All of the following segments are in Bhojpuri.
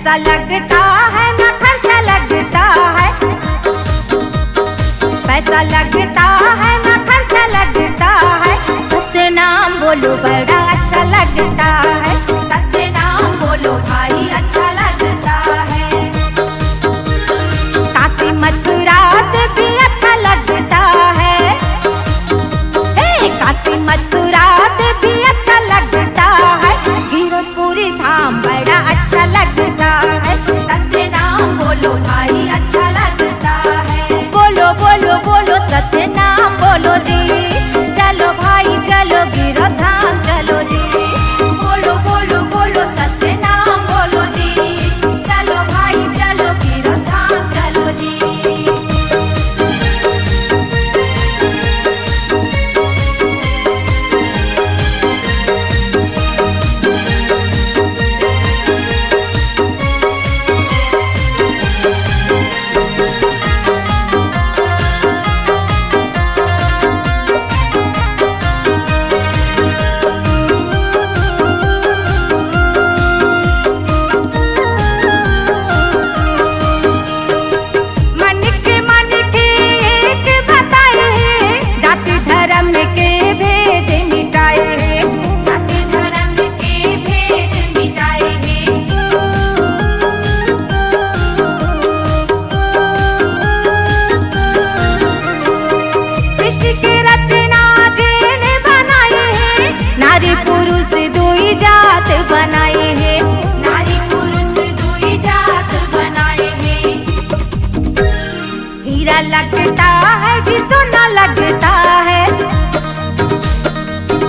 पैसा लगता है ना खर्चा लगता है, पैसा लगता है ना खर्चा लगता है। सत्य नाम बोलो बड़ा अच्छा लगता है, सत्य नाम बोलो भाई अच्छा लगता है। काशी मथुरा से भी अच्छा लगता है, काशी मथुरा से भी अच्छा लगता है। जीरकपुरी धाम बड़ा अच्छा लगता है, सत्य नाम बोलो भाई अच्छा लगता है। बोलो बोलो बोलो सत्य नाम बोलो जी, चलो भाई चलो गिरो धाम चलो जी। बोलो बोलो बोलो सत्य नाम बोलो जी, चलो भाई चलो गिरो धाम चलो जी। नारी पुरुष दुई जात बनाए हैं, नारी पुरुष दुई जात बनाए हैं। हीरा लगता है कि सोना लगता है,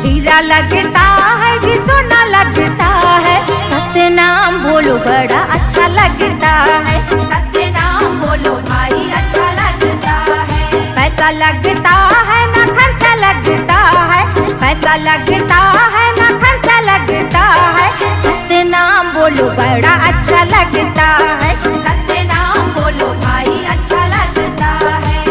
हीरा लगता है कि सोना लगता है। सत्य नाम बोलो बड़ा अच्छा लगता है, सत्य नाम बोलो भाई अच्छा लगता है। पैसा लगता है ना खर्चा लगता है, पैसा लगता है ना खर्चा लगता है। सत्य नाम बोलो बड़ा अच्छा लगता है, सत्य नाम बोलो भाई अच्छा लगता है।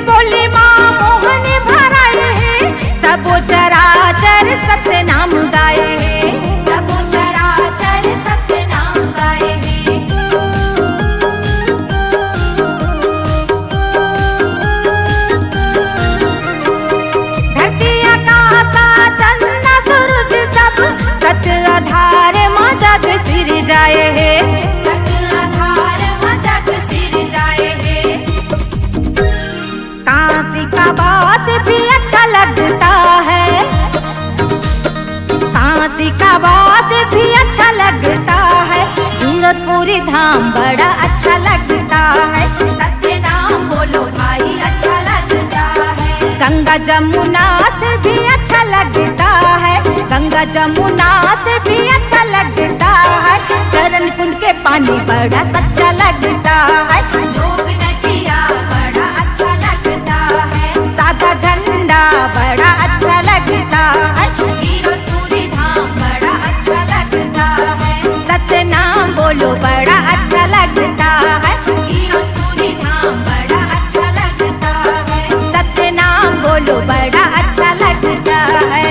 बोले माँ मोहन भराए हैं, सबो चराचर सत्य नाम गाए हैं, सबो चराचर सत्य नाम गाए हैं। धरती आकाश चंद्र सूरज सब सत्य आधार माँ जग सिर जाए हैं, सत्य आधार माँ जग सिर जाए हैं। काशी का बात भी अच्छा लगता है, काशी का बात भी अच्छा लगता है। जीरकपुरी धाम बड़ा अच्छा लगता है, सत्य नाम बोलो भाई अच्छा लगता है। गंगा जमुना से भी अच्छा लगता है, गंगा जमुना से भी अच्छा लगता है। चरण कुंड के पानी बड़ा सच्चा लगता है, जोग नदिया बड़ा अच्छा लगता है। सादा झंडा बड़ा अच्छा लगता है, जीरकपुरी धाम बड़ा अच्छा लगता है। सत्य नाम बोलो बड़ा अच्छा लगता है, जीरकपुरी धाम बड़ा अच्छा लगता है। सत्य नाम बोलो बड़ा अच्छा लगता है।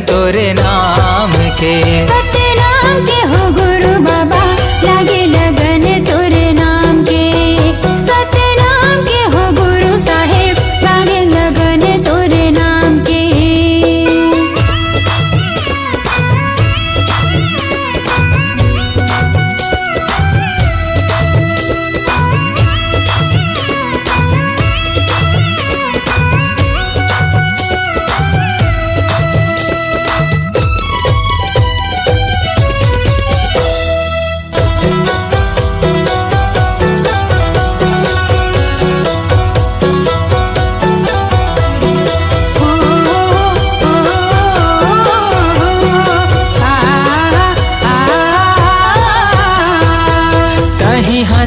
तोरे नाम के। सतनाम के हो गुरु बाबा लागे लगन तोरे नाम के। सतनाम के हो गुरु साहेब लागे लगन तोरे नाम के।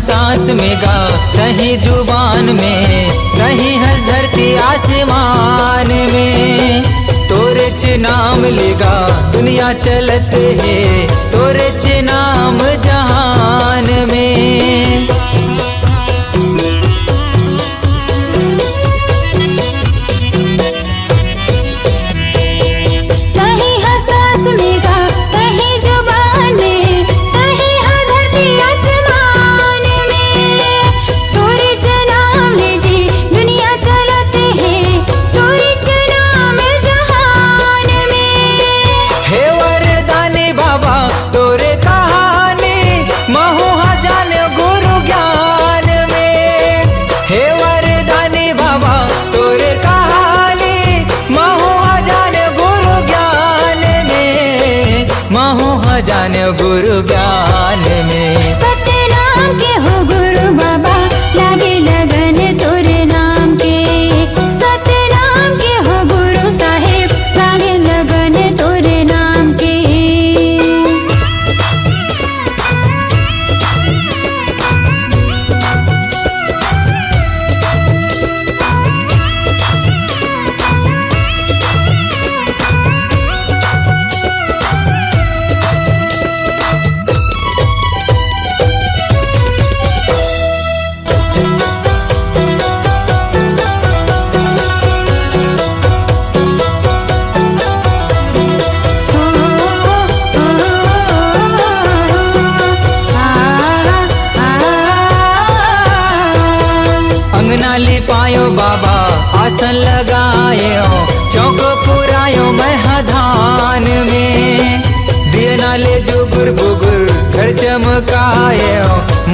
सांस में गा कहीं जुबान में, कहीं हंस धरती आसमान में। तोरे च नाम लेगा दुनिया चलत है, तोरे च नाम जहान में। कहीं हंस सांस में गा कहीं जुबान में, कहीं हंस धरती आसमान में। तोरे च नाम ले जी दुनिया चलत है, तोरे च नाम जहान में। हे वरदानी बाबा तोरे कहानी महुआ जान गुरु ज्ञान में। हे वरदानी बाबा तोरे कहानी महुआ जान गुरु ज्ञान में, महुआ जान गुरु ज्ञान में। सतनाम के हो गुरु बाबा लागे लगन तोरे नाम के। सतनाम के हो गुरु साहेब लागे लगन तोरे नाम के। अंगना लिपायो बाबा आसन लगायो, चौको पुरायो महधान में। दिए नाले जुगुर बुगुर घर चमकायो,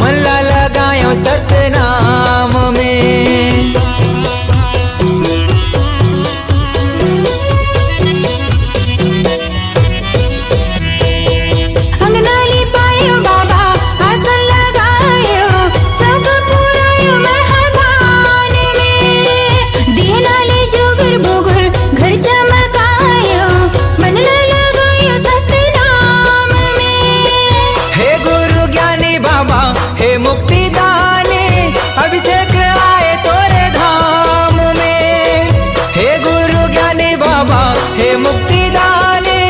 मल्ला लगायो सतनाम में। अंगना लिपायो बाबा आसन लगायो, चौक पुरायो महधान में। दिए नाले जुगुर बुगुर घर चमकायो, मनला लगायो सतनाम में। हे गुरु ज्ञानी बाबा हे मुक्ति दानी अभिषेक आए तोरे धाम में। हे गुरु ज्ञानी बाबा हे मुक्ति दानी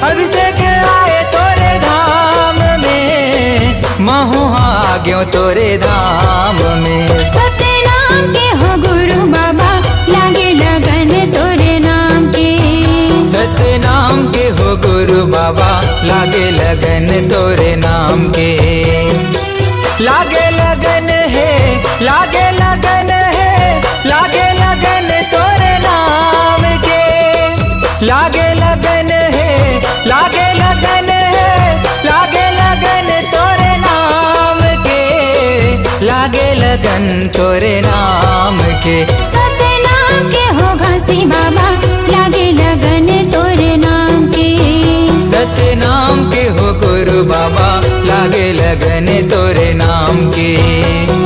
अभिषेक आए तोरे धाम में, महुआ गयो तोरे धाम में। सतनाम के हो गुरु बाबा लागे लगन तोरे नाम के। सतनाम के हो गुरु बाबा लागे लगन तोरे नाम के। लागे लगन है, लागे लगन है, लागे लगन तोरे नाम के। लागे लगन है, लागे लगन है, लागे लगन तोरे नाम के। लागे लगन तोरे नाम के। सतनाम के हो घासी बाबा लागे लगन तोरे नाम के। सतनाम के हो गुरु बाबा लागे लगन तोरे नाम के।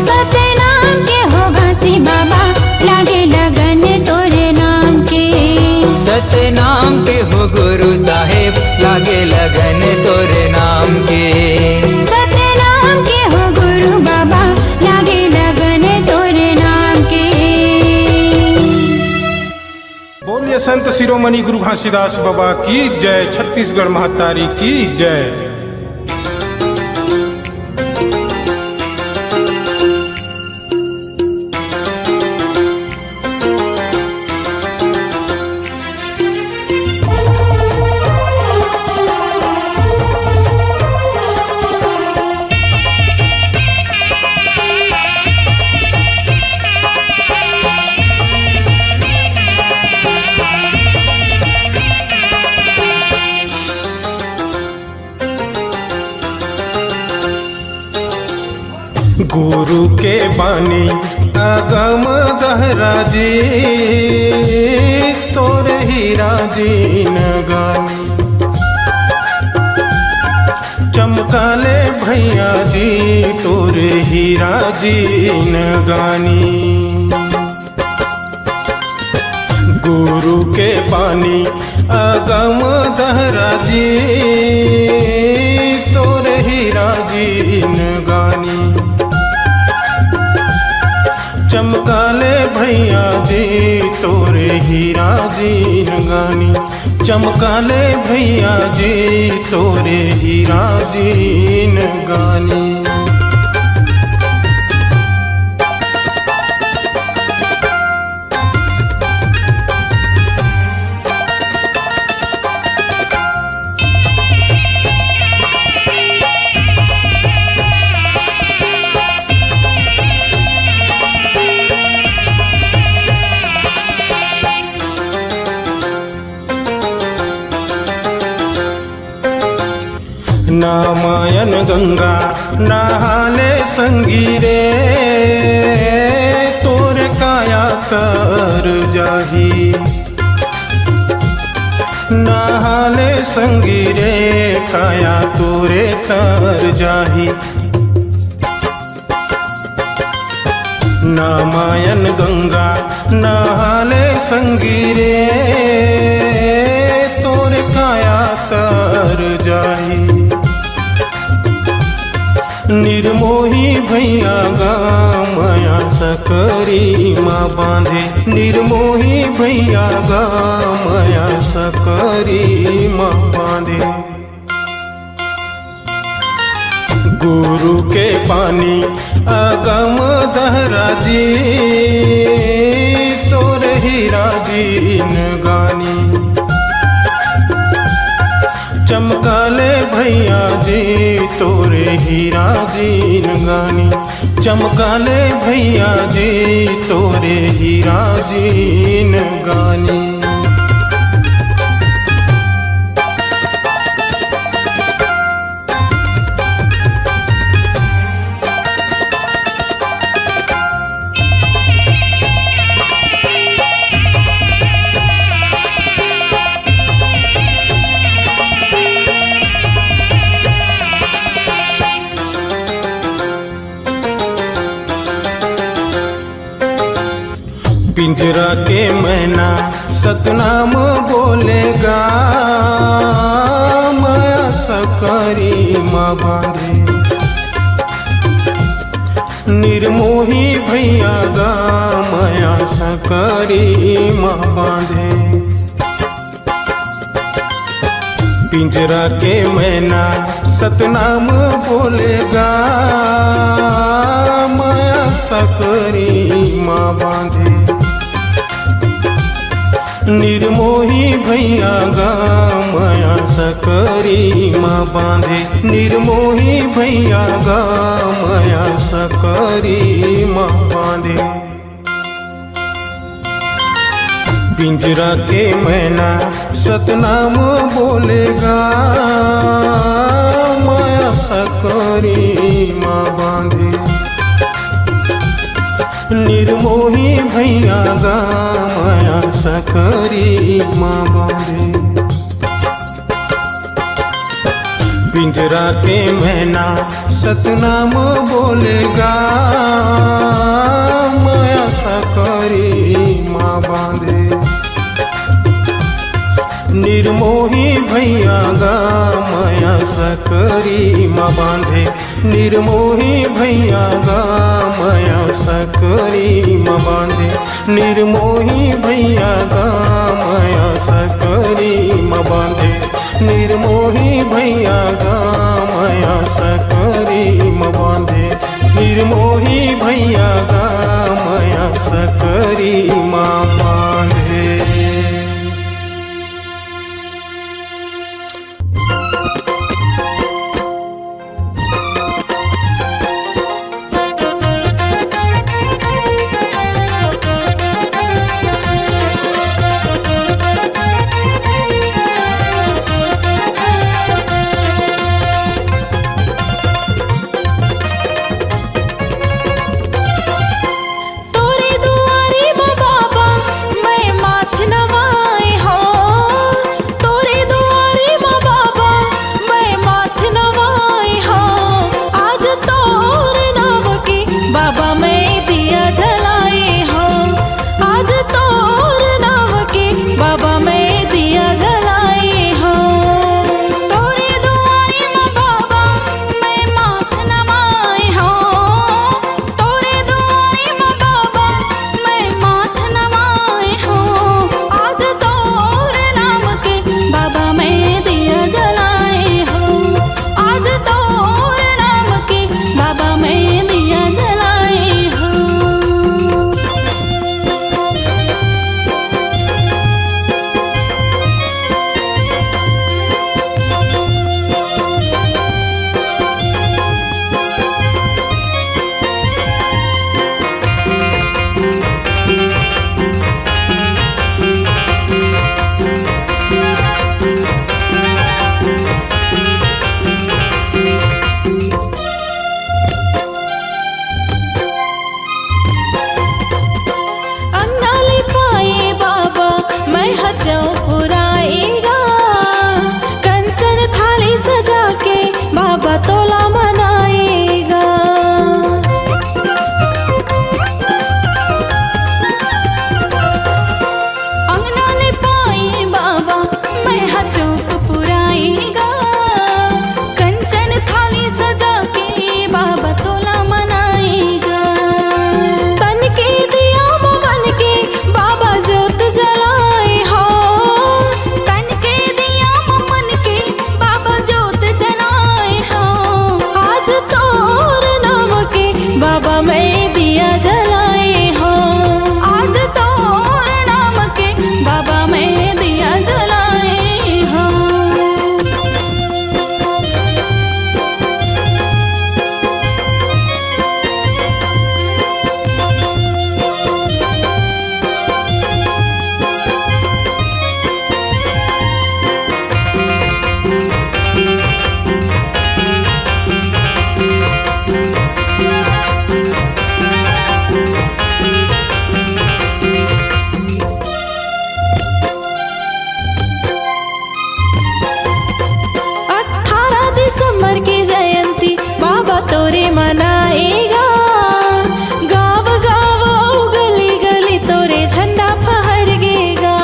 सतनाम के हो घासी बाबा लागे लगन तोरे नाम के। सतनाम के हो गुरु साहेब लागे लगन तोरे नाम के। सतनाम के हो गुरु बाबा लागे लगन तोरे नाम के। बोलिए संत शिरोमणि गुरु घासीदास बाबा की जय। छत्तीसगढ़ महतारी की जय। गुरु के बानी अगम दहरा जी तोरे हीरा जी नगानी चमकाले भैया जी तोरे हीरा जी नगानी गुरु के बानी अगम दहरा जी तोरे हीरा जी नगानी चमकाले भैया जी तोरे हीरा जी नगानी चमकाले भैया जी तोरे हीरा जी नगानी नामायन गंगा नहाले संगीरे तोरे काया तर जाही नहाले संगीरे काया तोरे तर जाही नामायन गंगा नहाले संगीरे तोरे काया तर जाही निर्मोही भैया गा माया सकरी माँ बांधे निर्मोही भैया गा माया सकरी माँ बांधे गुरु के पानी अगम दहरा जी तोरे हीरा जी नगानी चमकाले भैया जी तोरे हीरा जी नगानी चमकाले भैया जी तोरे हीरा जी नगानी पिंजरा के मैना सतनाम बोलेगा माया सकरी माँ बांधे निर्मोही भैया गा माया सकरी माँ बांधे पिंजरा के मैना सतनाम बोलेगा माया सकरी माँ बांधे निर्मोही भैया गा माया सकरी माँ बांधे निर्मोही भैया गा माया सकरी माँ बांधे पिंजरा के मैना सतनाम बोलेगा माया सकरी माँ बांधे निर्मोही भैया गा माया सकरी माँ बांधे पिंजरा के मैना सतनाम बोलेगा माया सकरी माँ बांधे निर्मोही भैया गा माया सकरी माँ बांधे निर्मोही भैया गा माया सकरी माँ बांधे निर्मोही भैया गा माया सकरी माँ बांधे निर्मोही भैया गा माया सकरी माँ बांधे निर्मोही भैया गा माया सकरी माँ बांधे। मनाएगा। गाँव गाँव गली गली तोरे झंडा फहरगेगा।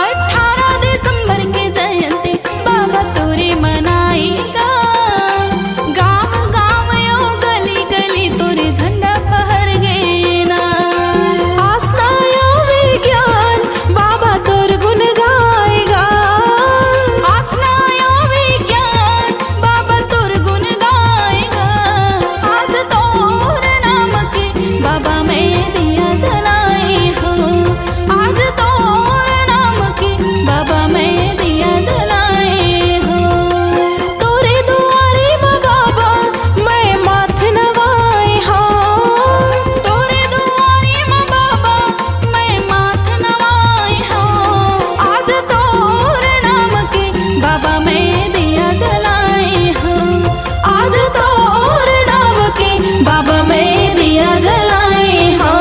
18 दिसंबर के जयंती बाबा तोरे मनाएगा। गाँव गाँव यो गली गली तोरे झंडा फहरगेना। आस्था यो विज्ञान बाबा तोर गुण गाएगा। आस्था यो विज्ञान बाबा तोर गुण गाएगा। आज तोर नाम के बाबा मैं दिया जलाए हो। आज तोर नाम के बाबा मैं दिया जलाए हो। तोरे दुआरे माँ बाबा मैं माथ नवाए हो। तोरे दुआरे माँ बाबा मैं माथ नवाए हो। आज तोर नाम के बाबा मैं दिया जलाए हो। आज तोर नाम के बाबा मैं दिया जलाए हो।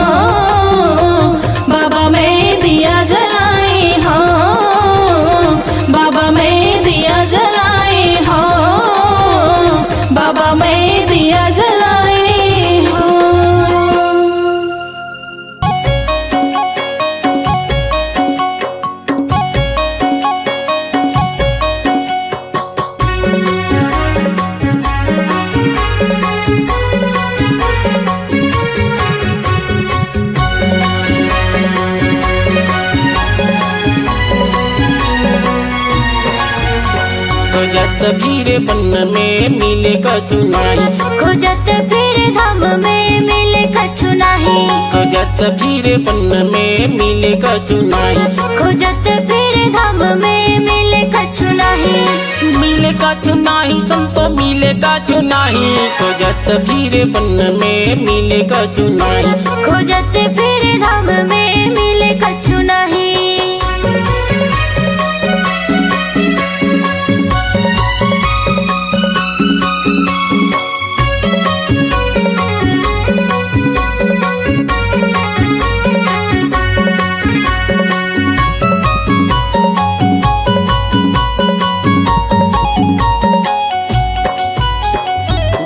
बाबा मैं दिया जलाए हो। बाबा मैं दिया जलाए हो। बाबा मैं दिया जलाए हो। खोजत भीड़ बन में मिले कछु नाही। खोजत फिर धाम में मिले कछु नाही। खोजत भीड़ बन में मिले कछु नाही। खोजत फिर धाम में मिले कछु नाही। मिले कछु नाही संतो मिले कछु नाही। खोजत भीड़ बन में मिले कछु नाही। खोजत फिर धाम में मिले कछु नाही।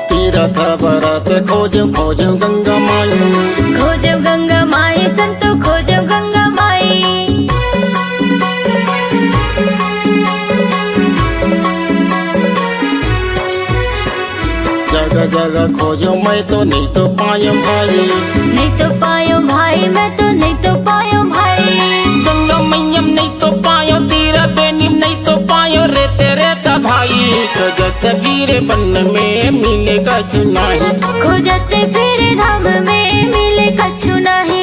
तीरथ भरत खोज खोज गंगा माई। खोजो गंगा माई संतो खोजो गंगा माई। जगह जगह खोजो मैं तो नहीं तो पायो भाई। नहीं तो पायो भाई मैं तो नहीं तो पायो भाई। गंगा मैयम नहीं तो पायो तीरा बेनी नहीं तो पायो रे तेरे ता भाई। खोजत भीड़ बन में मिले कछु नाही। खोजत फिर धाम में मिले कछु नाही।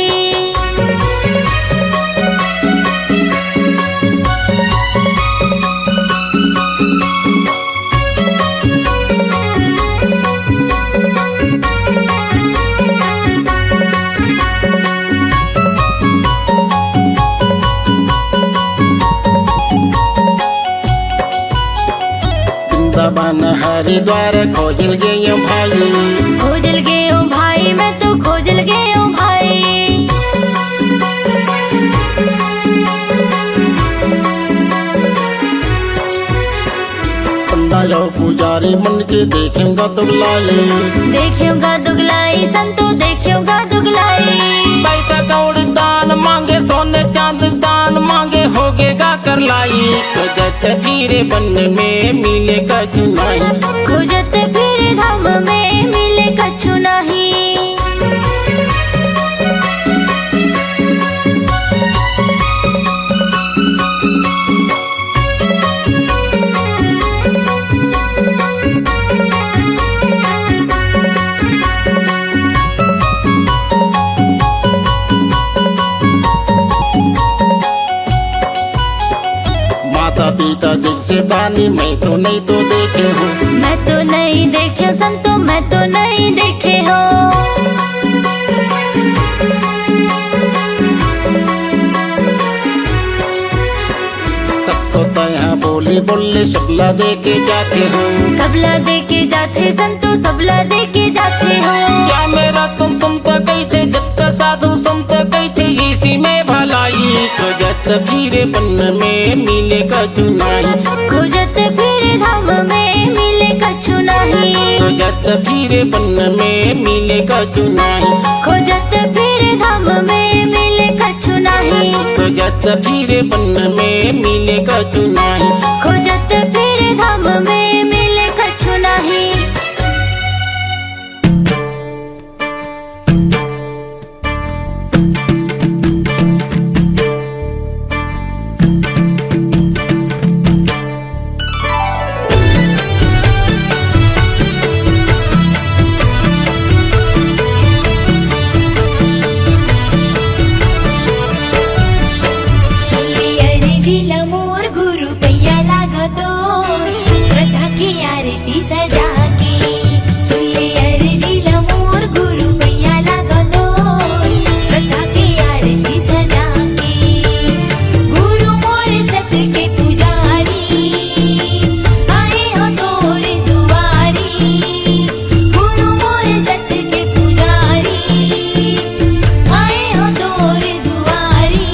वृंदावन हरिद्वार खोजल गए भाई। खोजल गयो भाई मैं तो खोजल गयो भाई। पंडा यो पुजारी मन के देखेगा दुगलाई। देखियोगा दुगलाई संतो देखियोगा दुगलाई। पैसा कौड़ दान मांगे सोने चांद दान मांगे होगेगा कर लाई। खोजत भीड़ बन में मिले कछु नाही। खोजत फिर धाम में मिले कछु नाही। माता पिता जैसे दानी मैं तो नहीं तो देखे हूँ। मैं तो नहीं देखे संतो मैं तो नहीं देखे हो। कब तो तया बोली बोले सबला दे के जाते हो। सबला दे के जाते संतो सबला दे के जाते हो। क्या मेरा तुम संत कही थे जब का साधु संत कही थे इसी में भलाई। खोजत भीड़ बन में मिले कछु नाही। खोजत फिरे बन में मिले कछु नहीं, खोजत फिरे धाम में मिले कछु नहीं, खोजत फिरे बन में मिले कछु नहीं, खोजत फिरे धाम में मिले कछु नहीं। मोर गुरु पैया लागतो श्रद्धा की आरती सजा के, सुले अर्जी मोर गुरु पैया लागतो श्रद्धा की आरती सजा के। गुरु मोर सत के पुजारी आए हो तोर दुआरी, गुरु मोर सत के पुजारी आए हो तोर दुआरी।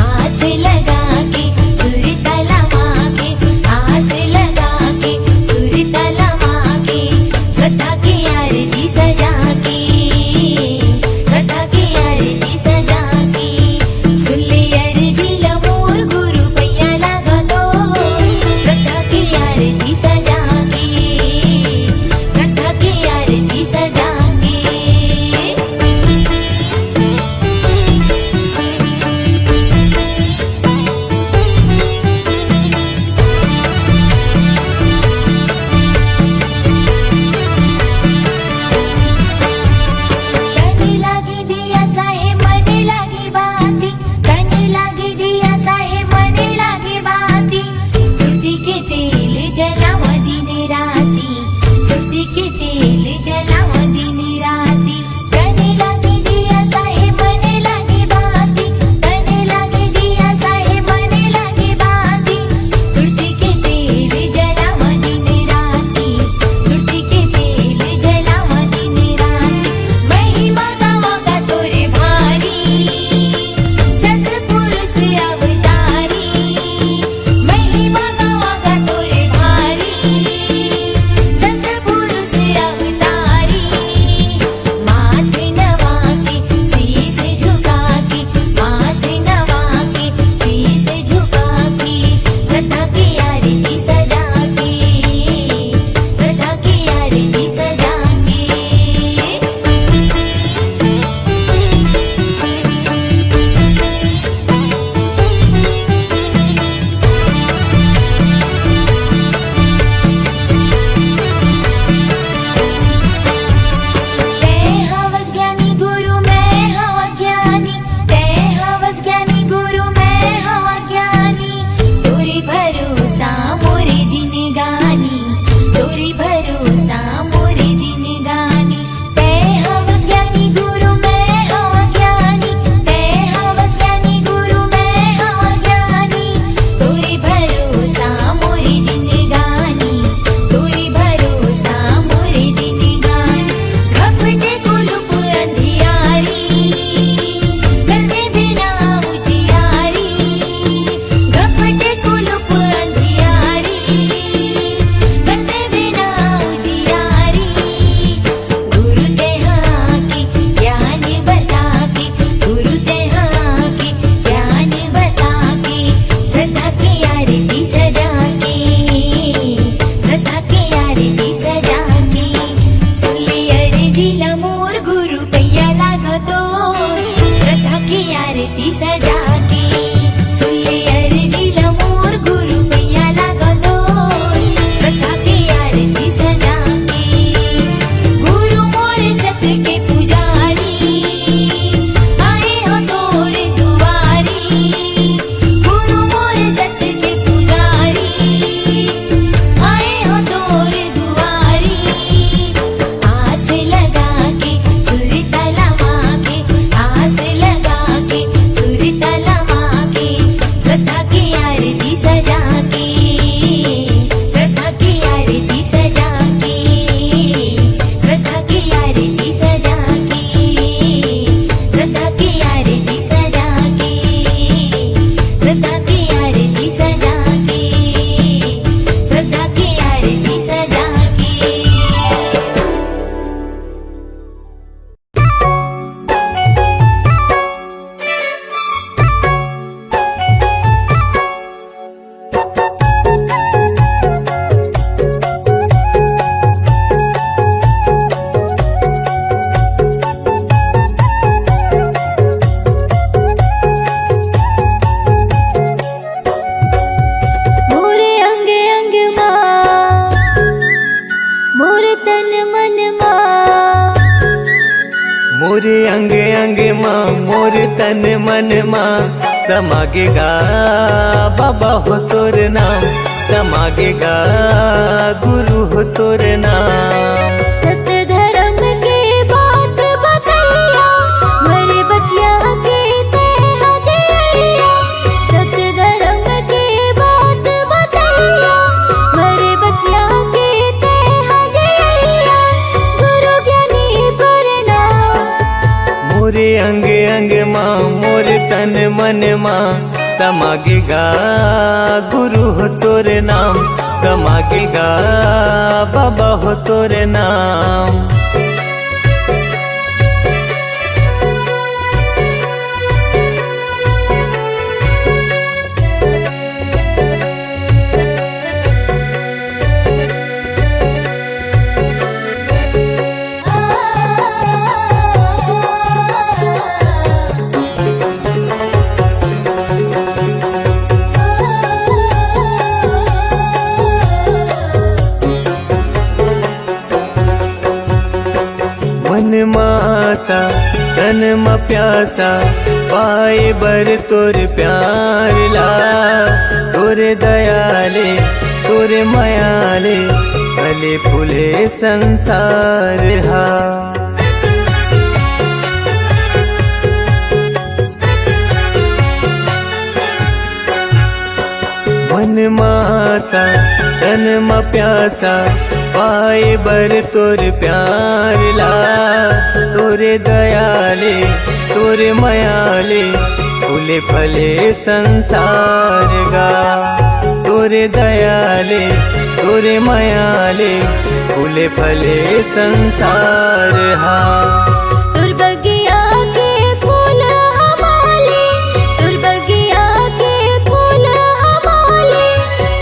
आस लगा के सुर तलवा के, आस लगा के सुर तलवा के, श्रद्धा की आरती सजा के, श्रद्धा की आरती सजा के। सुले अर्जी मोर गुरु पैया लागतो श्रद्धा की आरती सजा के, श्रद्धा की आरती सजा के। तनी लागी दिया साहे मने लागी बाती, तनी लागी दिया साहे मने लागी बाती। सुरती के तेल जलाव दिन राती, सुरती के तेल जलाव दिन राती। तनी लागी दिया साहे मने लागी बाती, तनी लागी दिया साहे मने लागी बाती। सुरती के तेल जलाव दिन राती, सुरती के तेल जलाव दिन राती। महिमा गावा का तोरे भारी सतपुरुष अवतारी, महिमा गावा का तोरे भारी सतपुरुष अवतारी। माथे नवा के शीश झुका के, माथे नवा के शीश झुका के, श्रद्धा की आरती सजा के, श्रद्धा की आरती सजा के। तै हवस ज्ञानी गुरु मैं हवा ज्ञानी, तै हवस ज्ञानी गुरु मैं हवा ज्ञानी। तोरे भरोसा मोरे जिनगानी, तोरे भरोसा मोरे जिनगानी। तै हवस ज्ञानी गुरु मैं हवा ज्ञानी, तै हवस ज्ञानी गुरु मैं हवा ज्ञानी। तोरे भरोसा मोरे जिनगानी, तोरे भरोसा मोरे जिनगानी। घपटे कुलुप अंधियारी करते बिना उजियारी, घपटे कुलुप अंधियारी करते बिना उजियारी। गुरु तेहा की ज्ञान बता के, गुरु तेहा की ज्ञान बता के, श्रद्धा की आरती सजा के, श्रद्धा की आरती सजा के। सुले अर्जी मोर गुरु पैया लागतो श्रद्धा की आरती सजा के, सुले अर्जी मोर गुरु पैया लागतो श्रद्धा की आरती सजा के। गुरु मोर सत के पुजारी आए हो तोर दुआरी, गुरु मोर सत के पुजारी आए हो तोर दुआरी। आस लगा के सुर तलवा के, आस लगा के सुर तलवा तन मन मा समागेगा बाबा हो तोर नाम, समागेगा गुरु हो तोर नाम। सत्य धर्म के बात बतैया, मेरे बचिया के ते हदिया। सत्य धर्म के बात बतैया, मेरे बचिया के ते हदिया। गुरु ज्ञानी प्रणाम। मोरे अंग अंग माँ मोरे तन मन माँ समागेगा गुरु हो तोर नाम, समागेगा बाबा हो तोर नाम। मन मासा तन म प्यासा, पाए बर तोर प्यार ला। तोरे दयाले तोरे मायाले फले फूले संसार हा। मन मासा तन म प्यासा, पाए बर तोर प्यार ला। तोरे दयाले तोरे मायाले फूले फले संसार गा। तोरे दयाले तोरे मायाले फूले फले संसार हा। दुर्बगिया के फूल हमारे, दुर्बगिया के फूल हमारे,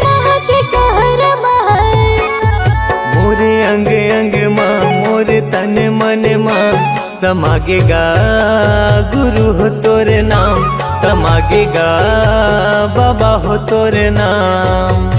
महके कहर महर। मोरे अंग अंग माँ मोरे तन मन माँ समागेगा गुरु हो तोर नाम, समागेगा बाबा हो तोर नाम।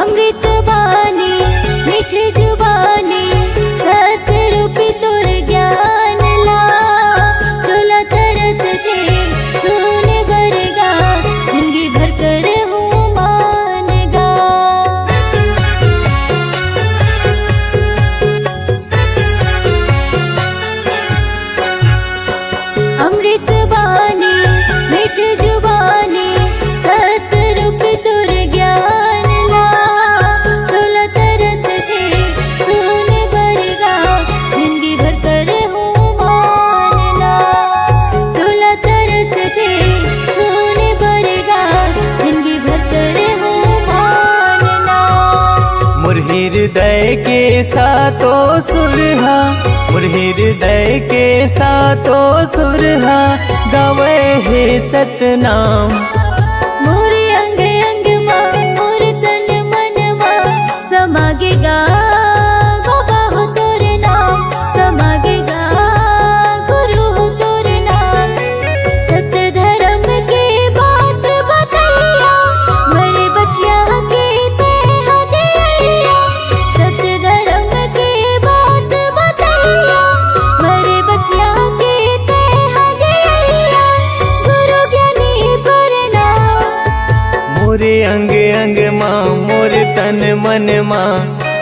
अमृत बानी मीठ जुबानी, सत्य रूपी तोर ज्ञान ला। चोला तरस थे सुन बरगा, जिंदगी भर कर हूँ मानगा। अमृत बानी मीठ जुबानी, सत्य रूपी तोर ज्ञान ला। चोला तरस थे सुन बरगा, जिंदगी भर कर हूँ मानना। चोला तरस थे सुन बरगा, जिंदगी भर कर हूँ मानना। मुरही हृदय के सातो सुरहा, मुरही हृदय के सातो सुरहा, गावे हे सतनाम। मोरे अंग अंग माँ मोरे तन मन माँ समागेगा बाबा हो तोर नाम, समागेगा गुरु हो तोर नाम। सत्य धर्म के बात बतैया, मेरे बचिया के ते हदिया। सत्य धर्म के बात बतैया, मेरे बचिया के ते हदिया। गुरु ज्ञानी प्रणाम। मोरे अंग अंग माँ मोरे तन मन माँ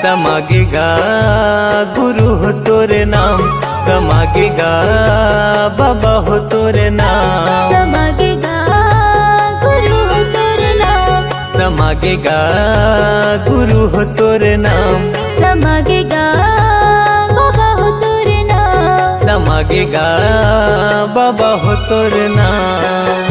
समागेगा गुरु हो तोर नाम, समागेगा बाबा हो तोर नाम। समागेगा गुरु हो तोर नाम, समागेगा गुरु हो तोर नाम, समागेगा बाबा हो तोर नाम। समागेगा बाबा हो तोर नाम।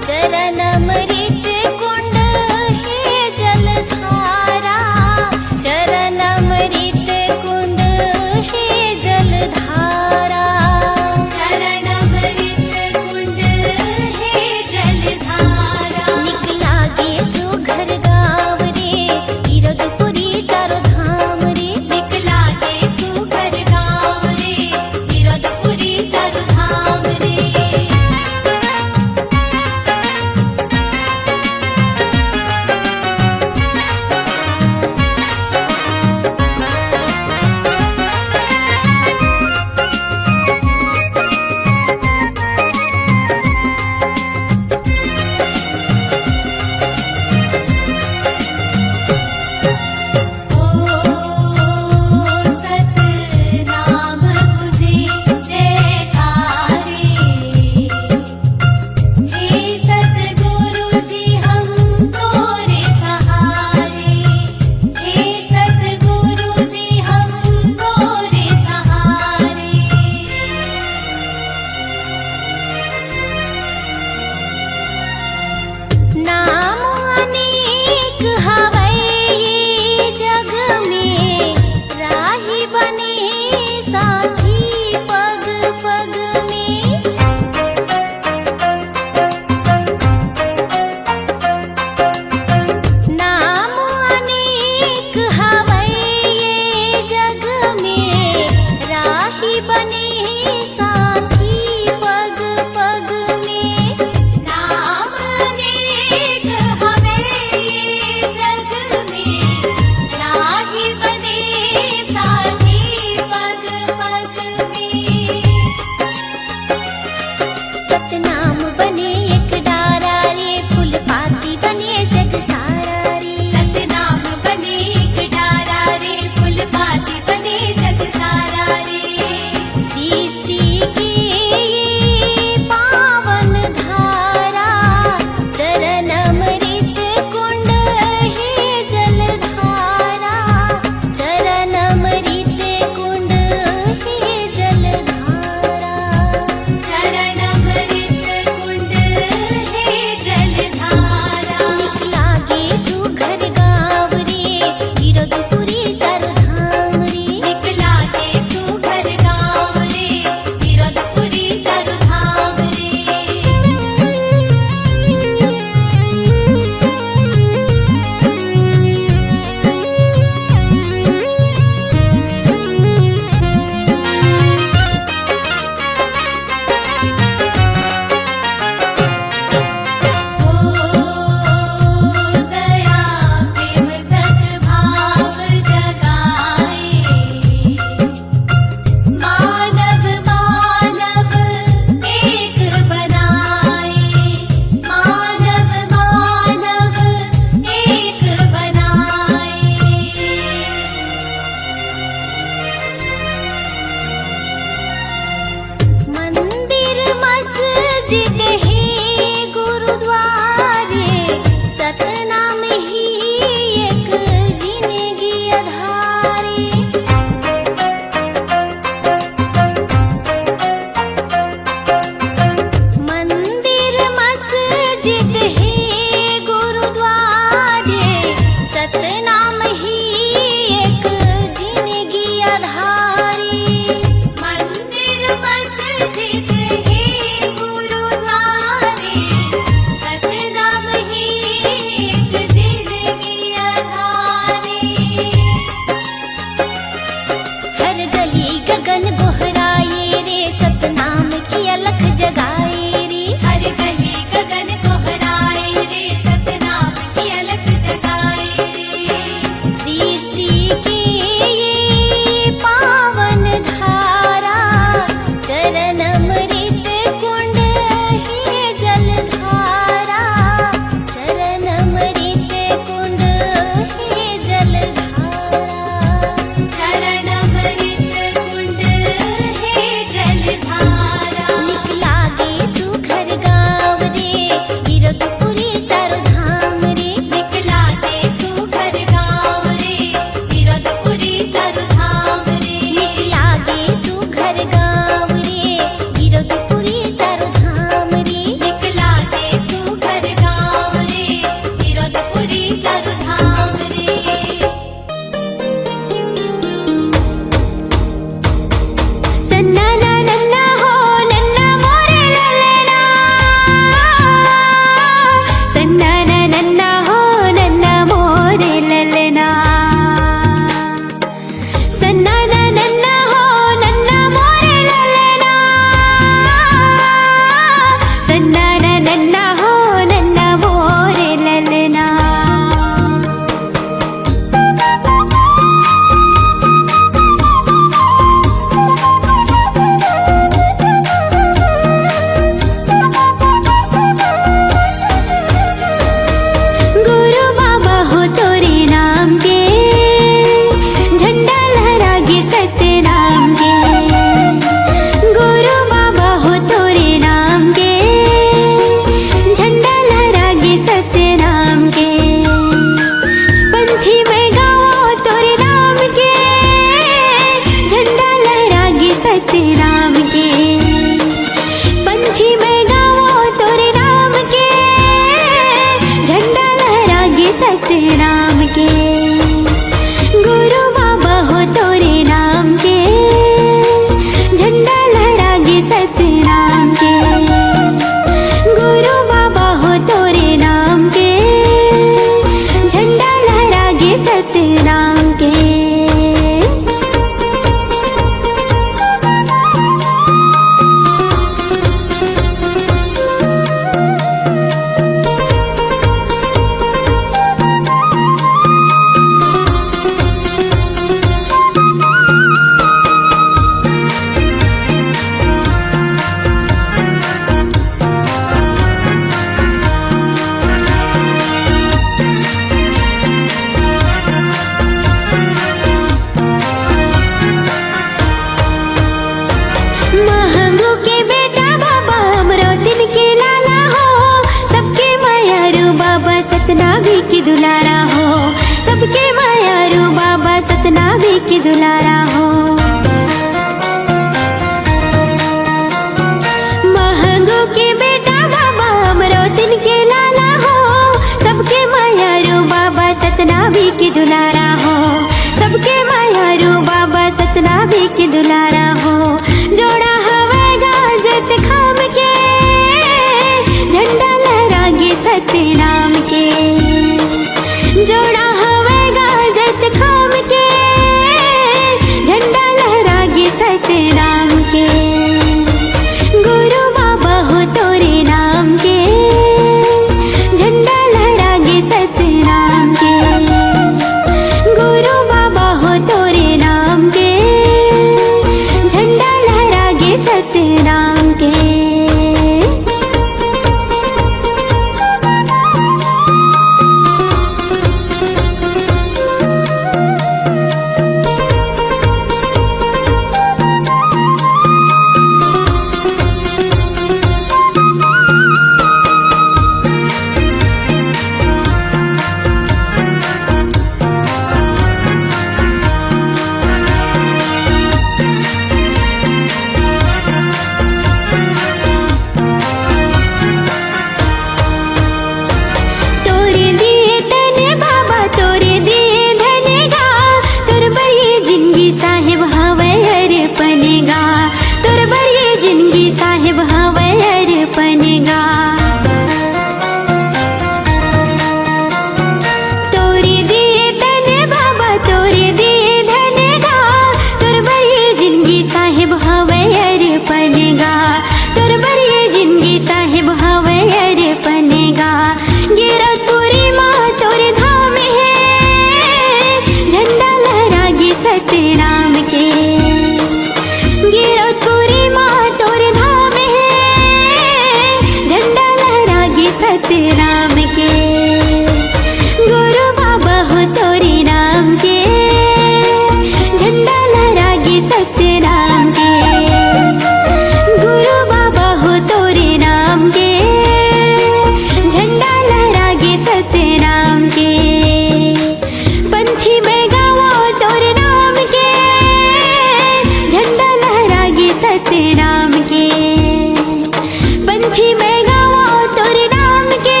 पंछी मैं गावा तोरे नाम के,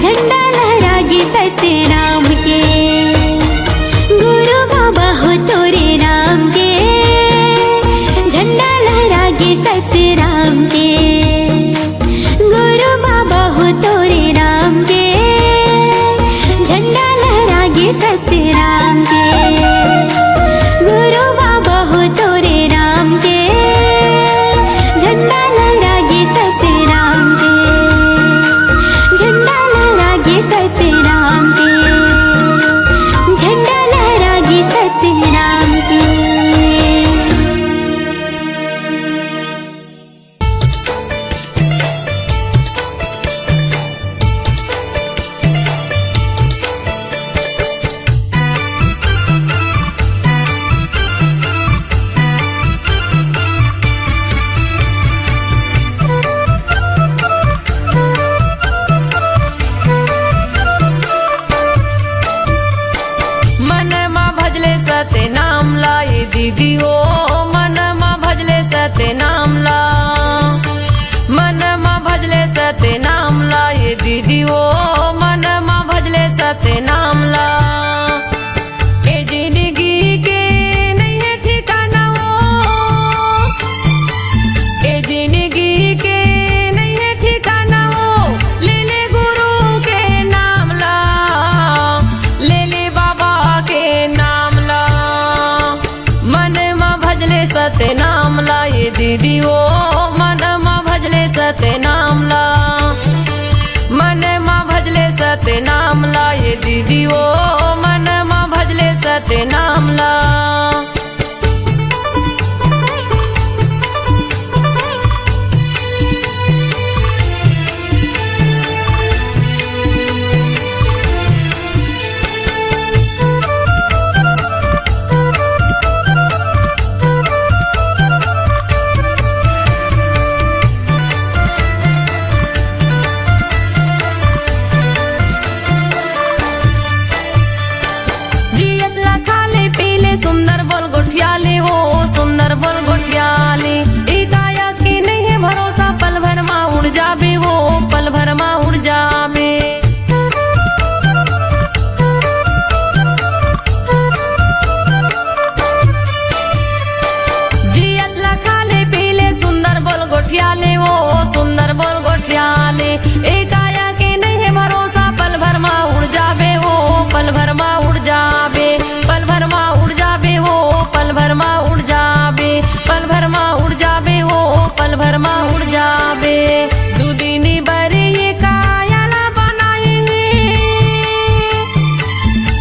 झंडा लहरागी सत्य राम के। गुरु बाबा हो तोरे राम के, झंडा लहरागी सत्य राम के। गुरु बाबा हो तोरे राम के, झंडा लहरागी सत्य राम के। गुरु बाबा हो तोरे राम के, झंडा लहरागी सत्य राम के। झंडा लहरागी सत्य राम के, झंडा लहरागी सत्य राम के। मन मा भजले सते नाम लाए दीदी ओ, मन मा भजले सते नाम ला। मन मा भजले सते नाम लाए दीदी ओ, मन मा भजले सते नाम ला। ए जिंदगी के नहीं है ठिकाना वो, ए जिंदगी के नहीं है ठिकाना वो। ले ले गुरु के नाम ला, ले ले बाबा के नाम ला। मन मा भजले सते नाम ला ये दीदी ओ, मन मा भजले सते नाम ला। मन मा भजले सते नाम ला ये दीदी ओ, मन मा भजले सते नाम ला। जियत ला खाले पीले सुंदर बोल गोठियाले हो, सुंदर बोल गोठियाले। ई काया की नहीं है भरोसा, पल भर मा उड़ जाबे वो, पल भर मा उड़ जाबे। जियत ला खाले पीले सुंदर बोल गोठियाले हो, सुंदर बोल गोठियाले। ए काया के नहीं है भरोसा, पल भर मा उड़ जाबे वो, पल भर मा उड़ जाबे। पल भर मा उड़ जाबे वो, पल भर मा उड़ जाबे। पल भर मा उड़ जाबे वो, पल भर मा उड़ जाबे। दू दिनी बरे ये कायाला बनाएंगे,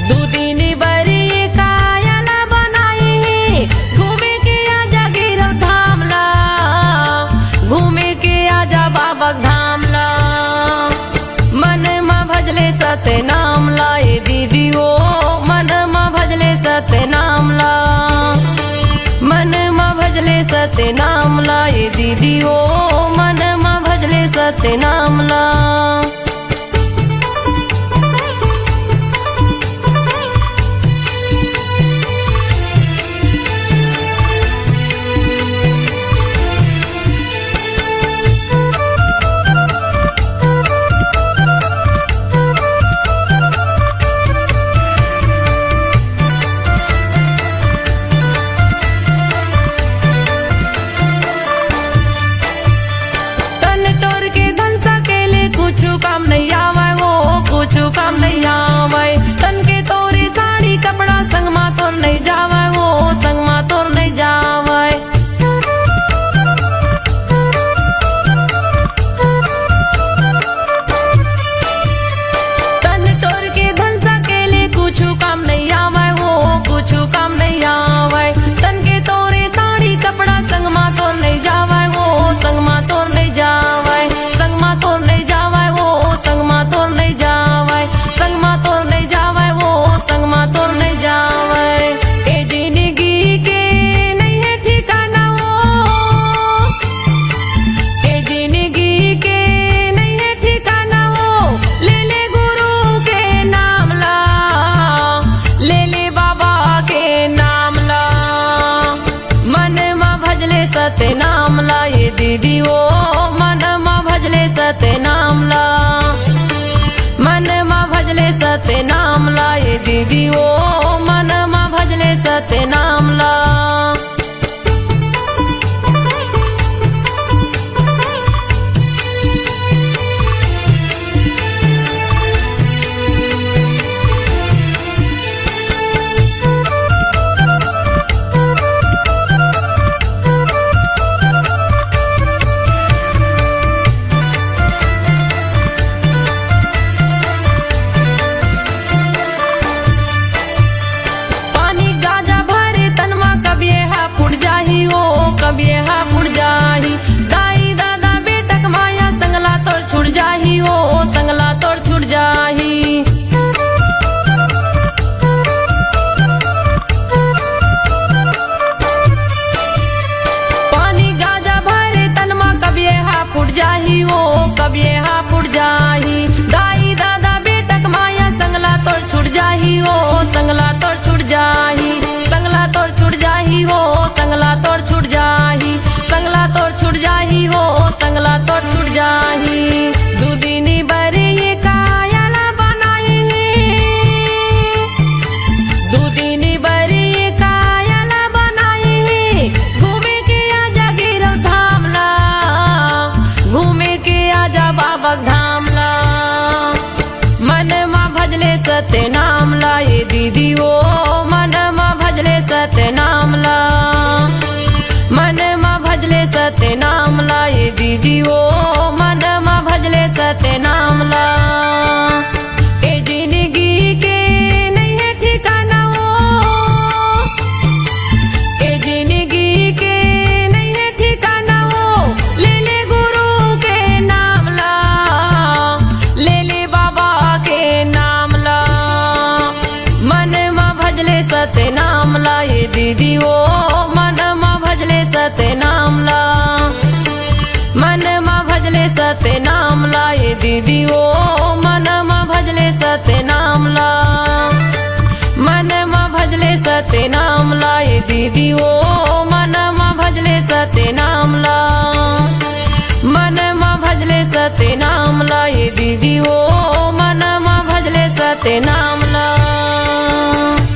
दू दिनी बरे ये कायाला बनाएंगे। घूमे के आजा गिरव धाम ला, घूमे के आजा बाबा धाम ला। मन मा भजले सते नाम ला ये दीदी ओ, मन मा भजले सते नाम ला। मन मा भजले सते नाम ला ये दीदी ओ, मन मा भजले सते नाम ला। तन तोर के धन सकेले कुछु काम नहीं आवे वो, कुछु काम नहीं आवे। तन के तोरे साड़ी कपड़ा संग मा तोर नहीं जावे वो, संग मा तोर नहीं जावे। तन तोर के धन सकेले कुछु काम नहीं आवे वो, कुछु काम नहीं आवे। तन के तोरे साड़ी कपड़ा संग मा तोर नहीं जावे वो, संग मा तोर नहीं जावे। संग मा तोर नहीं जावे वो, संग मा तोर नहीं जावे। संग मा तोर नहीं जावे वो, संग मा तोर नहीं जावे। ए जिंदगी भजले सत्य नाम ला मन मा भजले सत्य नाम ला ये दीदी ओ मन मा भजले सत्य नाम ला कबिए हा फुट जाही दाई दादा बेटक माया संगला तोड़ छुट जाही ओ संगला तोड़ छुट जाही पानी गाजा भरे तनमा कबिए हा फुट जाही ओ कबिए हा फुट जाही दाई दादा बेटक माया संगला तोड़ छुट जाही ओ संगला तोड़ छुट जाही संगला तोड़ छुट जाही ओ संगला तोड़ छुट जाही संगला तोड़ छुट जाही हो संगला तोड़ छुट जाही दूदिनी बरे ये कायला बनाएंगे दूदिनी बरे ये कायला बनाएंगे घूमे के आजा गिरव धाम ला घूमे के आजा बाबा धाम ला मन मा भजले सत्य नाम ला ये दीदी ओ मन मा भजले सत्य नाम ला मन मा भजले सत्य नाम ला ये दीदी ओ मन मा भजले सत्य नाम ला ए जिंदगी के नहीं है ठिकाना ओ ए जिंदगी के नहीं है ठिकाना ओ ले ले गुरु के नाम ला ले ले बाबा के नाम ला मन मा भजले सत्य नाम ला ये दीदी ओ मन मा भजले सत्य नाम ला मन मा भजले सत्य नाम ला ये दीदी ओ मन मा भजले सत्य नाम ला मन मा भजले सत्य नाम ला ये दीदी ओ मन मा भजले सत्य नाम ला मन मा भजले सत्य नाम ला ये दीदी ओ मन मा भजले सत्य नाम